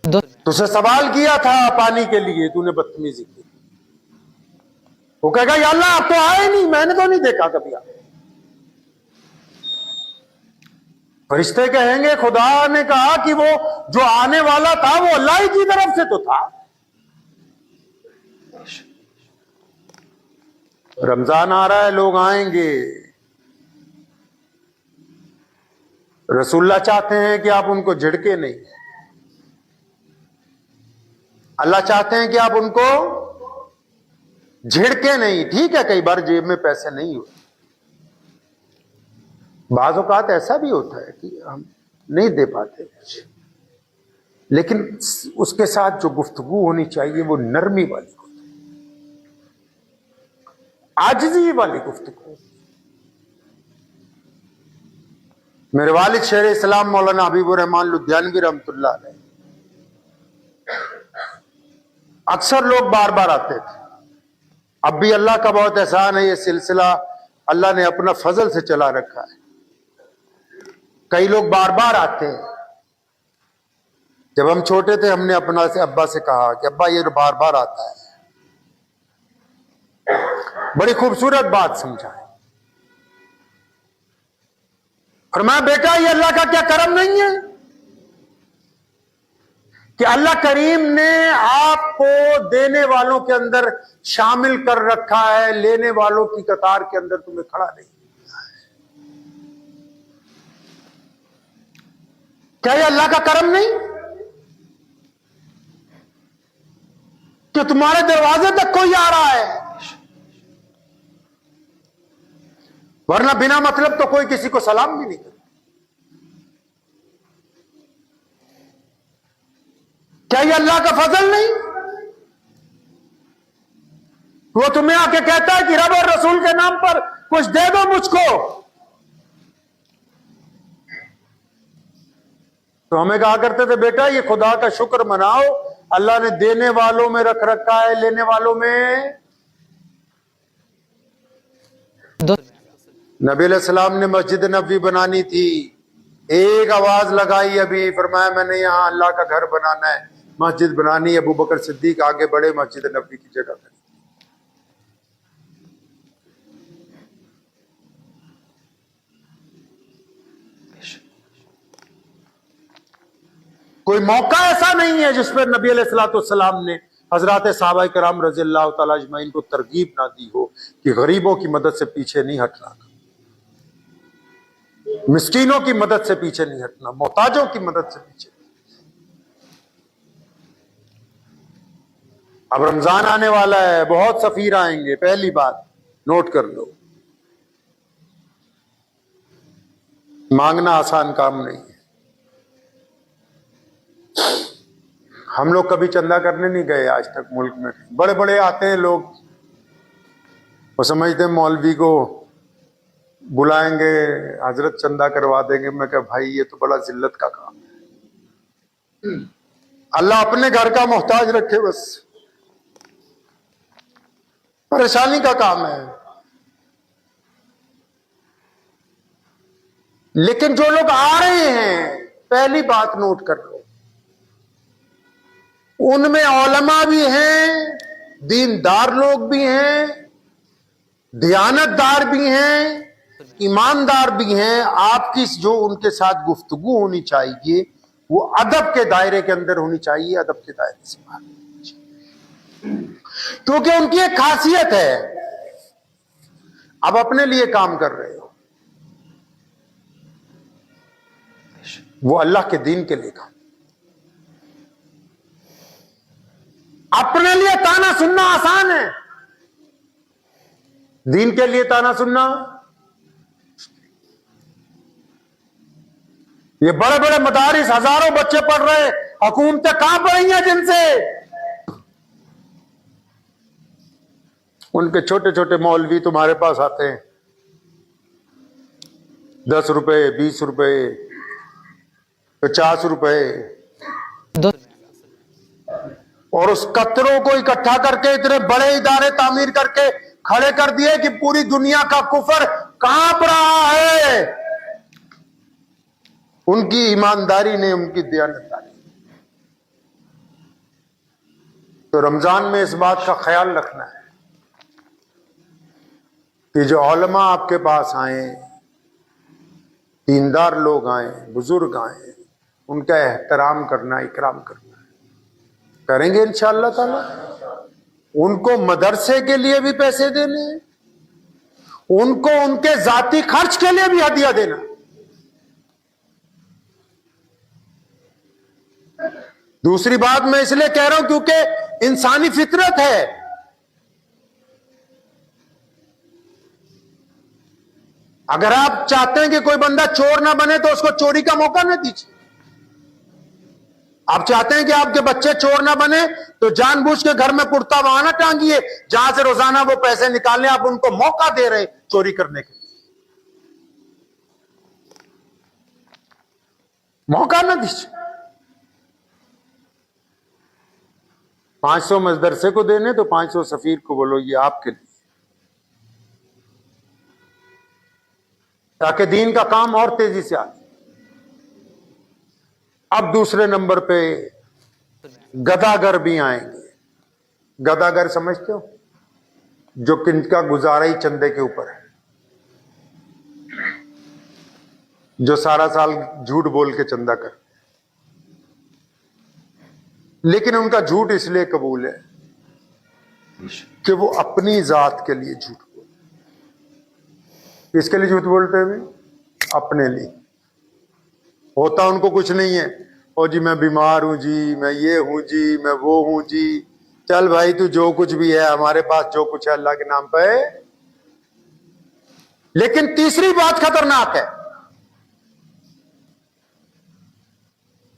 تجھ سے سوال کیا تھا پانی کے لیے, تو نے بدتمیزی کی. وہ کہے گا یا اللہ آپ تو آئے نہیں, میں نے تو نہیں دیکھا کبھی آپ. فرشتے کہیں گے خدا نے کہا کہ وہ جو آنے والا تھا وہ اللہ ہی کی طرف سے تو تھا. رمضان آ رہا ہے, لوگ آئیں گے. رسول اللہ چاہتے ہیں کہ آپ ان کو جھڑکے نہیں. اللہ چاہتے ہیں کہ آپ ان کو جھڑکے نہیں. ٹھیک ہے کئی بار جیب میں پیسے نہیں ہوتے, بعض اوقات ایسا بھی ہوتا ہے کہ ہم نہیں دے پاتے کچھ, لیکن اس کے ساتھ جو گفتگو ہونی چاہیے وہ نرمی والی گفتگو, عاجزی والی گفتگو. میرے والد شیخ اسلام مولانا حبیب الرحمان لدھیانوی رحمۃ اللہ علیہ, اکثر لوگ بار بار آتے تھے. اب بھی اللہ کا بہت احسان ہے, یہ سلسلہ اللہ نے اپنا فضل سے چلا رکھا ہے. کئی لوگ بار بار آتے ہیں. جب ہم چھوٹے تھے ہم نے اپنا ابا سے کہا کہ ابا یہ بار بار آتا ہے. بڑی خوبصورت بات سمجھائے. فرمایا بیٹا یہ اللہ کا کیا کرم نہیں ہے کہ اللہ کریم نے آپ کو دینے والوں کے اندر شامل کر رکھا ہے, لینے والوں کی قطار کے اندر تمہیں کھڑا نہیں. کیا یہ اللہ کا کرم نہیں کہ تمہارے دروازے تک کوئی آ رہا ہے؟ ورنہ بنا مطلب تو کوئی کسی کو سلام بھی نہیں کرتا. کیا یہ اللہ کا فضل نہیں؟ وہ تمہیں آ کے کہتا ہے کہ رب اور رسول کے نام پر کچھ دے دو مجھ کو, تو ہمیں کہا کرتے تھے بیٹا یہ خدا کا شکر مناؤ, اللہ نے دینے والوں میں رکھ رکھا ہے, لینے والوں میں. نبی علیہ السلام نے مسجد نبوی بنانی تھی, ایک آواز لگائی ابھی, فرمایا میں نے یہاں اللہ کا گھر بنانا ہے, مسجد بنانی. ابو بکر صدیق آگے بڑے, مسجد نبوی کی جگہ بنی. کوئی موقع ایسا نہیں ہے جس پر نبی علیہ الصلوۃ والسلام نے حضرات صحابہ کرام رضی اللہ تعالیٰ اجمعین کو ترغیب نہ دی ہو کہ غریبوں کی مدد سے پیچھے نہیں ہٹنا, مسکینوں کی مدد سے پیچھے نہیں ہٹنا, محتاجوں کی مدد سے پیچھے. اب رمضان آنے والا ہے, بہت سفیر آئیں گے. پہلی بات نوٹ کر لو, مانگنا آسان کام نہیں ہے. ہم لوگ کبھی چندہ کرنے نہیں گئے آج تک ملک میں. بڑے بڑے آتے ہیں لوگ, وہ سمجھتے ہیں مولوی کو بلائیں گے, حضرت چندہ کروا دیں گے. میں کہا بھائی یہ تو بڑا ذلت کا کام ہے. اللہ اپنے گھر کا محتاج رکھے, بس پریشانی کا کام ہے. لیکن جو لوگ آ رہے ہیں, پہلی بات نوٹ کر لو, ان میں علماء بھی ہیں, دیندار لوگ بھی ہیں, دیانت دار بھی ہیں, ایماندار بھی ہیں. آپ کی جو ان کے ساتھ گفتگو ہونی چاہیے وہ ادب کے دائرے کے اندر ہونی چاہیے, ادب کے دائرے سے باہر ہونی چاہیے. کیونکہ ان کی ایک خاصیت ہے, اب اپنے لیے کام کر رہے ہو, وہ اللہ کے دین کے لیے کام. اپنے لیے تانا سننا آسان ہے, دین کے لیے تانا سننا. یہ بڑے بڑے مدارس ہزاروں بچے پڑھ رہے, حکومتیں کہاں پڑھی ہیں جن سے؟ ان کے چھوٹے چھوٹے مولوی تمہارے پاس آتے ہیں, 10 روپے, 20 روپے, 50 روپے, اور اس قطروں کو اکٹھا کر کے اتنے بڑے ادارے تعمیر کر کے کھڑے کر دیے کہ پوری دنیا کا کفر کانپ رہا ہے. ان کی ایمانداری نے, ان کی دیانتداری. تو رمضان میں اس بات کا خیال رکھنا ہے کہ جو علماء آپ کے پاس آئیں, دیندار لوگ آئیں, بزرگ آئیں, ان کا احترام کرنا, اکرام کرنا کریں گے انشاءاللہ تعالی. ان کو مدرسے کے لیے بھی پیسے دینے, ان کو ان کے ذاتی خرچ کے لیے بھی ہدیہ دینا. دوسری بات میں اس لیے کہہ رہا ہوں کیونکہ انسانی فطرت ہے. اگر آپ چاہتے ہیں کہ کوئی بندہ چور نہ بنے تو اس کو چوری کا موقع نہ دیجیے. آپ چاہتے ہیں کہ آپ کے بچے چور نہ بنے تو جان بوجھ کے گھر میں کرتا وہاں نہ ٹانگیے جہاں سے روزانہ وہ پیسے نکالنے. آپ ان کو موقع دے رہے چوری کرنے کے لیے, موقع نہ دیجیے. 500 مدرسے کو دینے تو 500 سفیر کو بولو یہ آپ کے لیے, تاکہ دین کا کام اور تیزی سے آئے. اب دوسرے نمبر پہ گداگر بھی آئیں گے. گداگر سمجھتے ہو؟ جو کن کا گزارا ہی چندے کے اوپر ہے, جو سارا سال جھوٹ بول کے چندہ کر, لیکن ان کا جھوٹ اس لیے قبول ہے کہ وہ اپنی ذات کے لیے جھوٹ بولتے. کس کے لیے جھوٹ بولتے ہیں؟ اپنے لیے. ہوتا ان کو کچھ نہیں ہے, او جی میں بیمار ہوں جی, میں یہ ہوں جی, میں وہ ہوں جی. چل بھائی تو جو کچھ بھی ہے, ہمارے پاس جو کچھ ہے اللہ کے نام پہ ہے. لیکن تیسری بات خطرناک ہے,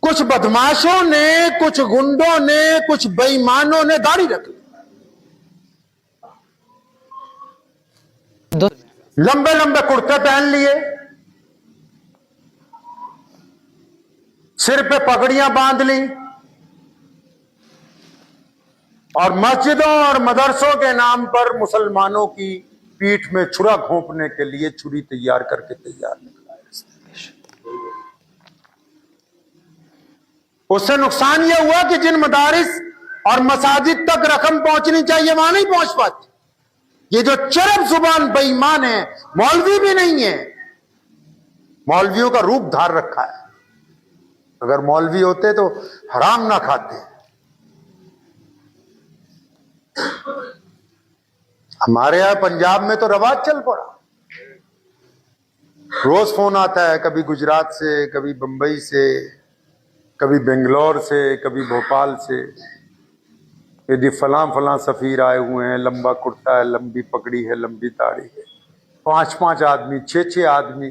کچھ بدماشوں نے, کچھ گنڈوں نے, کچھ بے ایمانوں نے داڑھی رکھ لی, لمبے لمبے کرتے پہن لیے, سر پہ پگڑیاں باندھ لی, اور مسجدوں اور مدرسوں کے نام پر مسلمانوں کی پیٹھ میں چھرا گھونپنے کے لیے چھری تیار کر کے تیار نکلا ہے. اس سے نقصان یہ ہوا کہ جن مدارس اور مساجد تک رقم پہنچنی چاہیے وہاں نہیں پہنچ پاتی. یہ جو چرب زبان بے ایمان ہے, مولوی بھی نہیں ہے, مولویوں کا روپ دھار رکھا ہے. اگر مولوی ہوتے تو حرام نہ کھاتے. ہمارے یہاں پنجاب میں تو رواج چل پڑا, روز فون آتا ہے, کبھی گجرات سے, کبھی بمبئی سے, کبھی بنگلور سے, کبھی بھوپال سے. یہ جی فلاں فلاں سفیر آئے ہوئے ہیں, لمبا کرتا ہے, لمبی پگڑی ہے, لمبی داڑھی ہے, 5 آدمی, 6 آدمی.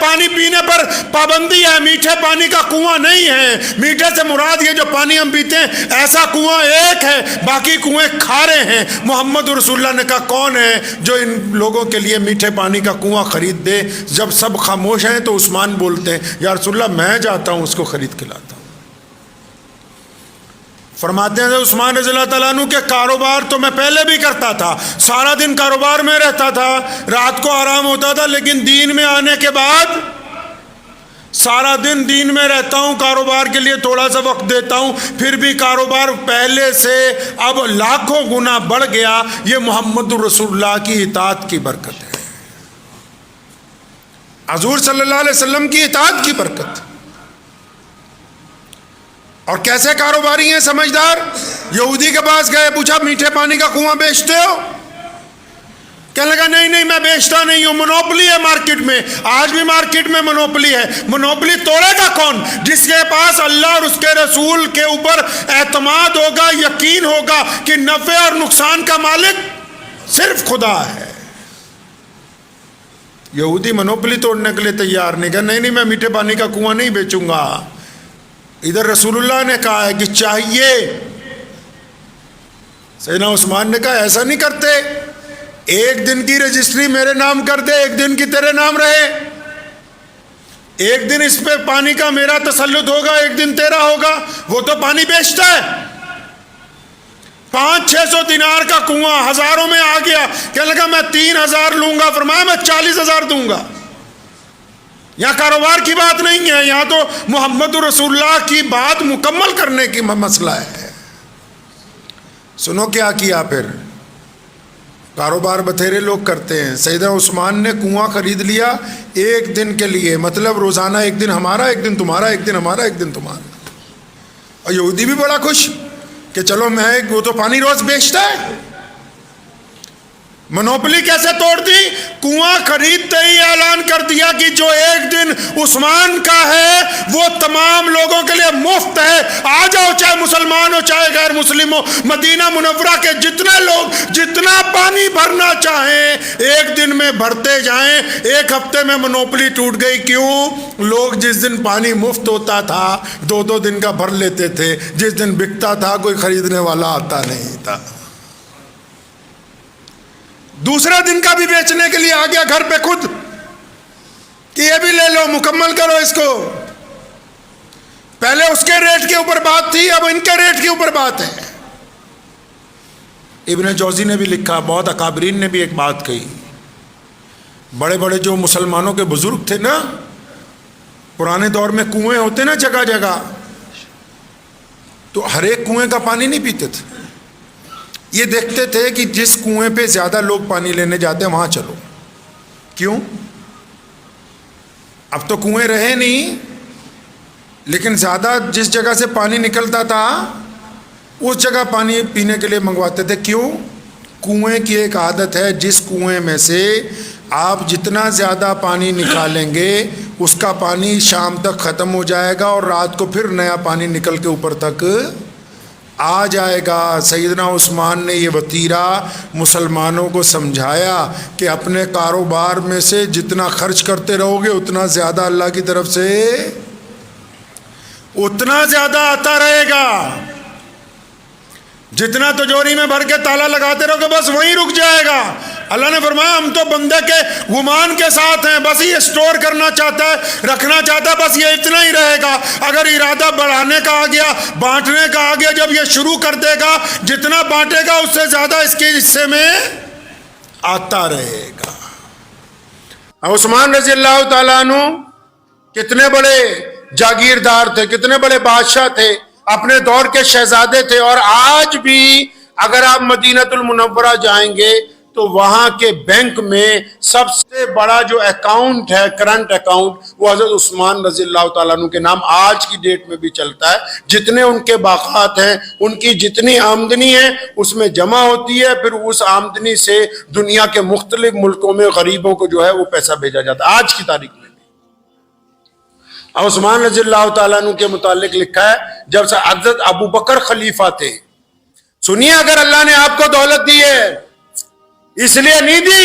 پانی پینے پر پابندی ہے، میٹھے پانی کا کنواں نہیں ہے۔ میٹھے سے مراد یہ جو پانی ہم پیتے ہیں ایسا کنواں ایک ہے، باقی کنویں کھارے ہیں۔ محمد رسول اللہ نے کہا کون ہے جو ان لوگوں کے لیے میٹھے پانی کا کنواں خرید دے؟ جب سب خاموش ہیں تو عثمان بولتے ہیں یا رسول اللہ میں جاتا ہوں اس کو خرید کے لاتا ہوں۔ فرماتے ہیں عثمان رضی اللہ تعالیٰ عنہ کہ کاروبار تو میں پہلے بھی کرتا تھا، سارا دن کاروبار میں رہتا تھا، رات کو آرام ہوتا تھا، لیکن دین میں آنے کے بعد سارا دن دین میں رہتا ہوں، کاروبار کے لیے تھوڑا سا وقت دیتا ہوں، پھر بھی کاروبار پہلے سے اب لاکھوں گنا بڑھ گیا۔ یہ محمد رسول اللہ کی اطاعت کی برکت ہے، حضور صلی اللہ علیہ وسلم کی اطاعت کی برکت۔ اور کیسے کاروباری ہیں سمجھدار؟ یہودی کے پاس گئے، پوچھا میٹھے پانی کا کنواں بیچتے ہو؟ کہنے لگا نہیں میں بیچتا نہیں ہوں، منوپلی ہے مارکیٹ میں، آج بھی مارکیٹ میں منوپلی ہے۔ منوپلی توڑے گا کون؟ جس کے پاس اللہ اور اس کے رسول کے اوپر اعتماد ہوگا، یقین ہوگا کہ نفع اور نقصان کا مالک صرف خدا ہے۔ یہودی منوپلی توڑنے کے لیے تیار نہیں، کہ نہیں میں میٹھے پانی کا کنواں نہیں بیچوں گا۔ ادھر رسول اللہ نے کہا ہے کہ چاہیے، سیدنا عثمان نے کہا ایسا نہیں کرتے، ایک دن کی رجسٹری میرے نام کر دے، ایک دن کی تیرے نام رہے، ایک دن اس پہ پانی کا میرا تسلط ہوگا، ایک دن تیرا ہوگا۔ وہ تو پانی بیچتا ہے، 500-600 دینار کا کنواں ہزاروں میں آ گیا، کہنے لگا میں 3000 لوں گا، فرمایا میں 40,000 دوں گا۔ یہاں کاروبار کی بات نہیں ہے، یہاں تو محمد رسول اللہ کی بات مکمل کرنے کی مسئلہ ہے۔ سنو کیا کیا پھر، کاروبار بتھیرے لوگ کرتے ہیں۔ سیدنا عثمان نے کنواں خرید لیا ایک دن کے لیے، مطلب روزانہ ایک دن ہمارا، ایک دن تمہارا، ایک دن ہمارا، ایک دن تمہارا۔ اور یہودی بھی بڑا خوش کہ چلو وہ تو پانی روز بیچتا ہے۔ منوپلی کیسے توڑ دی؟ کنواں خریدتے ہی اعلان کر دیا کہ جو ایک دن عثمان کا ہے وہ تمام لوگوں کے لیے مفت ہے، آ جاؤ، چاہے مسلمان ہو چاہے غیر مسلم ہو، مدینہ منورہ کے جتنے لوگ جتنا پانی بھرنا چاہیں ایک دن میں بھرتے جائیں۔ ایک ہفتے میں منوپلی ٹوٹ گئی۔ کیوں؟ لوگ جس دن پانی مفت ہوتا تھا 2-2 دن کا بھر لیتے تھے، جس دن بکتا تھا کوئی خریدنے والا آتا نہیں تھا۔ دوسرے دن کا بھی بیچنے کے لیے آ گیا گھر پہ خود کہ یہ بھی لے لو، مکمل کرو اس کو۔ پہلے اس کے ریٹ کے اوپر بات تھی، اب ان کے ریٹ کے اوپر بات ہے۔ ابن جوزی نے بھی لکھا، بہت اکابرین نے بھی ایک بات کہی، بڑے بڑے جو مسلمانوں کے بزرگ تھے نا، پرانے دور میں کنویں ہوتے نا جگہ جگہ، تو ہر ایک کنویں کا پانی نہیں پیتے تھے، یہ دیکھتے تھے کہ جس کنویں پہ زیادہ لوگ پانی لینے جاتے ہیں وہاں چلو۔ کیوں؟ اب تو کنویں رہے نہیں، لیکن زیادہ جس جگہ سے پانی نکلتا تھا اس جگہ پانی پینے کے لیے منگواتے تھے۔ کیوں؟ کنویں کی ایک عادت ہے، جس کنویں میں سے آپ جتنا زیادہ پانی نکالیں گے اس کا پانی شام تک ختم ہو جائے گا اور رات کو پھر نیا پانی نکل کے اوپر تک آ جائے گا۔ سیدنا عثمان نے یہ وتیرہ مسلمانوں کو سمجھایا کہ اپنے کاروبار میں سے جتنا خرچ کرتے رہو گے اتنا زیادہ اللہ کی طرف سے اتنا زیادہ آتا رہے گا۔ جتنا تجوری میں بھر کے تالا لگاتے رہو گے بس وہیں رک جائے گا۔ اللہ نے فرمایا ہم تو بندے کے گمان کے ساتھ ہیں، بس یہ اسٹور کرنا چاہتا ہے، رکھنا چاہتا ہے، بس یہ اتنا ہی رہے گا۔ اگر ارادہ بڑھانے کا آ گیا، بانٹنے کا آ گیا، جب یہ شروع کر دے گا جتنا بانٹے گا اس سے زیادہ اس کے حصے میں آتا رہے گا۔ عثمان رضی اللہ تعالیٰ عنہ کتنے بڑے جاگیردار تھے، کتنے بڑے بادشاہ تھے، اپنے دور کے شہزادے تھے، اور آج بھی اگر آپ مدینۃ المنورہ جائیں گے تو وہاں کے بینک میں سب سے بڑا جو اکاؤنٹ ہے، کرنٹ اکاؤنٹ، وہ حضرت عثمان رضی اللہ تعالیٰ عنہ کے نام آج کی ڈیٹ میں بھی چلتا ہے۔ جتنے ان کے باقات ہیں، ان کی جتنی آمدنی ہے اس میں جمع ہوتی ہے، پھر اس آمدنی سے دنیا کے مختلف ملکوں میں غریبوں کو جو ہے وہ پیسہ بھیجا جاتا ہے آج کی تاریخ میں۔ عثمان رضی اللہ تعالیٰ عنہ کے متعلق لکھا ہے جب سے حضرت ابو بکر خلیفہ تھے، سنیے، اگر اللہ نے آپ کو دولت دی ہے اس لیے نہیں دی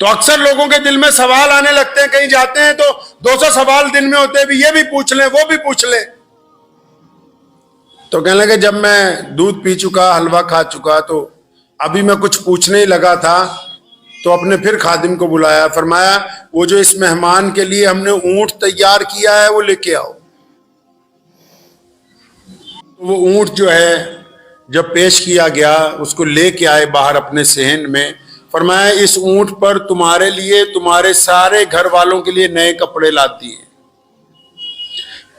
تو اکثر لوگوں کے دل میں سوال آنے لگتے ہیں, کہیں جاتے ہیں تو 200 سوال دن میں ہوتے ہیں, بھی یہ بھی پوچھ لیں وہ بھی پوچھ لیں. تو کہنے لگے جب میں دودھ پی چکا, حلوہ کھا چکا, تو ابھی میں کچھ پوچھنے ہی لگا تھا, تو اپنے پھر خادم کو بلایا, فرمایا وہ جو اس مہمان کے لیے ہم نے اونٹ تیار کیا ہے وہ لے کے آؤ. وہ اونٹ جو ہے جب پیش کیا گیا, اس کو لے کے آئے باہر اپنے صحن میں, فرمایا اس اونٹ پر تمہارے لیے تمہارے سارے گھر والوں کے لیے نئے کپڑے لاتی ہیں.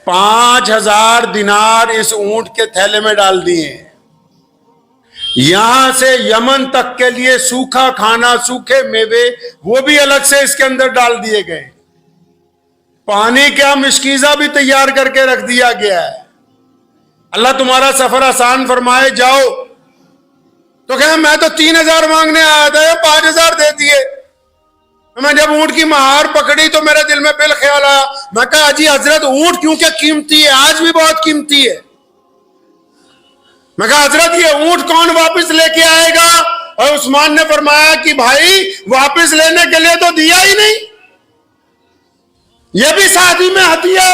5000 دینار اس اونٹ کے تھیلے میں ڈال دیے ہیں. یہاں سے یمن تک کے لیے سوکھا کھانا, سوکھے میوے وہ بھی الگ سے اس کے اندر ڈال دیے گئے. پانی کا مشکیزہ بھی تیار کر کے رکھ دیا گیا ہے. اللہ تمہارا سفر آسان فرمائے, جاؤ. تو کہا میں تو 3000 مانگنے آیا تھا, 5000 دے دیے. میں جب اونٹ کی مہار پکڑی تو میرے دل میں پہلے خیال آیا, میں کہا جی حضرت اونٹ کیونکہ قیمتی ہے, آج بھی بہت قیمتی ہے. میں کہا حضرت یہ اونٹ کون واپس لے کے آئے گا؟ اور عثمان نے فرمایا کہ بھائی واپس لینے کے لیے تو دیا ہی نہیں, یہ بھی ساتھ ہی میں ہتھیا.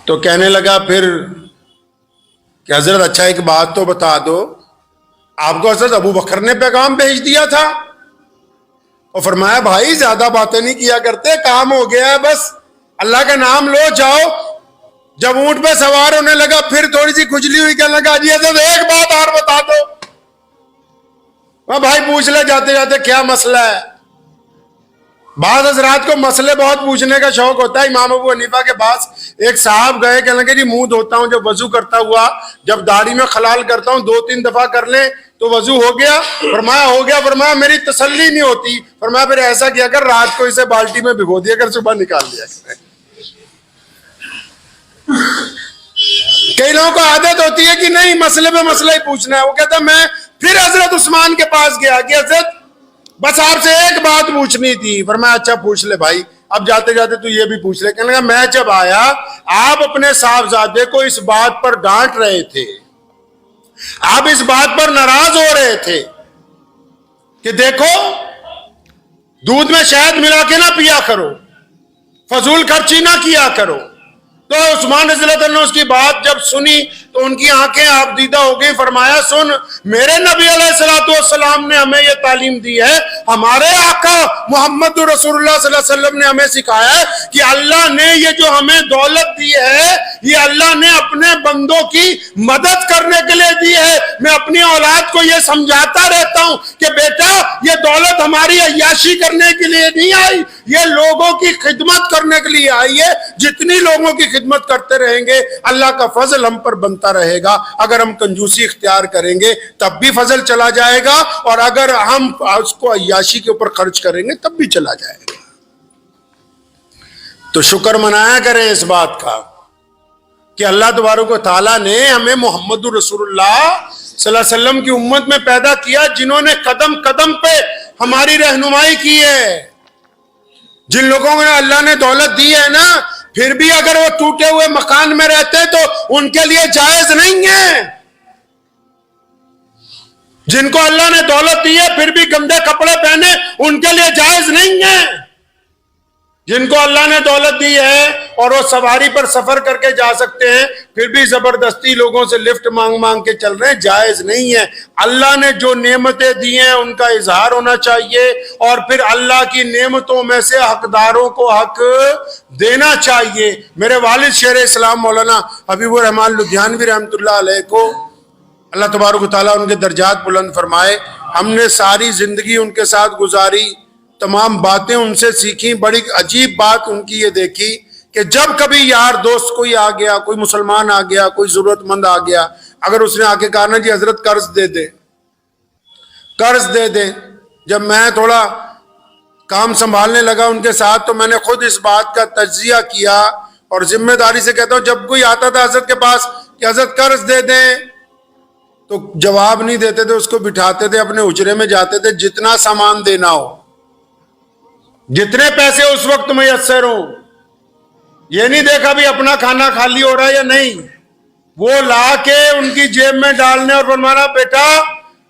تو کہنے لگا پھر کہ حضرت اچھا ایک بات تو بتا دو, آپ کو حضرت ابو بکر نے پیغام بھیج دیا تھا؟ اور فرمایا بھائی زیادہ باتیں نہیں کیا کرتے, کام ہو گیا ہے, بس اللہ کا نام لو, جاؤ. جب اونٹ پہ سوار ہونے لگا پھر تھوڑی سی کھجلی ہوئی, کہنے لگا جی حضرت ایک بات اور بتا دو. بھائی پوچھ لے جاتے جاتے کیا مسئلہ ہے. بعض حضرات کو مسئلے بہت پوچھنے کا شوق ہوتا ہے. امام ابو حنیفہ کے پاس ایک صاحب گئے, کہنے لگے جی منہ دھوتا ہوں جب وضو کرتا ہوا, جب داڑھی میں خلال کرتا ہوں 2-3 دفعہ کر لیں تو وضو ہو گیا؟ فرمایا ہو گیا. فرمایا میری تسلی نہیں ہوتی. فرمایا پھر ایسا کیا کر, رات کو اسے بالٹی میں بھگو دیا کر, صبح نکال دیا کر. کئی لوگوں کو عادت ہوتی ہے کہ نہیں مسئلے پہ مسئلہ ہی پوچھنا ہے. وہ کہتا میں پھر حضرت عثمان کے پاس گیا کہ حضرت بس آپ سے ایک بات پوچھنی تھی. فرمایا اچھا پوچھ لے بھائی, اب جاتے جاتے تو یہ بھی پوچھ لے. کہنے لگا میں جب آیا آپ اپنے صاحبزادے کو اس بات پر ڈانٹ رہے تھے, آپ اس بات پر ناراض ہو رہے تھے کہ دیکھو دودھ میں شہد ملا کے نہ پیا کرو, فضول خرچی نہ کیا کرو. تو عثمان رضی اللہ عنہ اس کی بات جب سنی تو ان کی آنکھیں آپ دیدہ ہو گئی. فرمایا سن, میرے نبی علیہ السلام نے ہمیں یہ تعلیم دی ہے, ہمارے آقا محمد رسول اللہ صلی اللہ علیہ وسلم نے ہمیں سکھایا ہے کہ اللہ نے یہ جو ہمیں دولت دی ہے یہ اللہ نے اپنے بندوں کی مدد کرنے کے لیے دی ہے. میں اپنی اولاد کو یہ سمجھاتا رہتا ہوں کہ بیٹا یہ دولت ہماری عیاشی کرنے کے لیے نہیں آئی, یہ لوگوں کی خدمت کرنے کے لیے آئی ہے. جتنی لوگوں کی خدمت کرتے رہیں گے اللہ کا فضل ہم پر بنتا رہے گا. اگر ہم کنجوسی اختیار کریں گے تب بھی فضل چلا جائے گا, اور اگر ہم اس کو عیاشی کے اوپر خرچ کریں گے تب بھی چلا جائے گا. تو شکر منایا کریں اس بات کا کہ اللہ تبارک و تعالیٰ نے ہمیں محمد رسول اللہ صلی اللہ علیہ وسلم کی امت میں پیدا کیا, جنہوں نے قدم قدم پہ ہماری رہنمائی کی ہے. جن لوگوں کو اللہ نے دولت دی ہے نا, پھر بھی اگر وہ ٹوٹے ہوئے مکان میں رہتے تو ان کے لیے جائز نہیں ہے. جن کو اللہ نے دولت دی ہے پھر بھی گندے کپڑے پہنے, ان کے لیے جائز نہیں ہے. جن کو اللہ نے دولت دی ہے اور وہ سواری پر سفر کر کے جا سکتے ہیں پھر بھی زبردستی لوگوں سے لفٹ مانگ مانگ کے چل رہے ہیں, جائز نہیں ہے. اللہ نے جو نعمتیں دی ہیں ان کا اظہار ہونا چاہیے, اور پھر اللہ کی نعمتوں میں سے حقداروں کو حق دینا چاہیے. میرے والد شیخ اسلام مولانا حبیب الرحمان لدھیانوی رحمۃ اللہ علیہ کو اللہ تبارک و تعالیٰ ان کے درجات بلند فرمائے, ہم نے ساری زندگی ان کے ساتھ گزاری, تمام باتیں ان سے سیکھی. بڑی عجیب بات ان کی یہ دیکھی کہ جب کبھی یار دوست کوئی آ گیا, کوئی مسلمان آ گیا, کوئی ضرورت مند آ گیا, اگر اس نے آ کے کہا نا جی حضرت قرض دے دے, قرض دے دے. جب میں تھوڑا کام سنبھالنے لگا ان کے ساتھ تو میں نے خود اس بات کا تجزیہ کیا اور ذمہ داری سے کہتا ہوں, جب کوئی آتا تھا حضرت کے پاس کہ حضرت قرض دے دیں تو جواب نہیں دیتے تھے, اس کو بٹھاتے تھے, اپنے حجرے میں جاتے تھے, جتنا سامان دینا ہو, جتنے پیسے اس وقت میسر ہوں, یہ نہیں دیکھا بھی اپنا کھانا خالی ہو رہا ہے یا نہیں, وہ لا کے ان کی جیب میں ڈالنے اور فرمانا بیٹا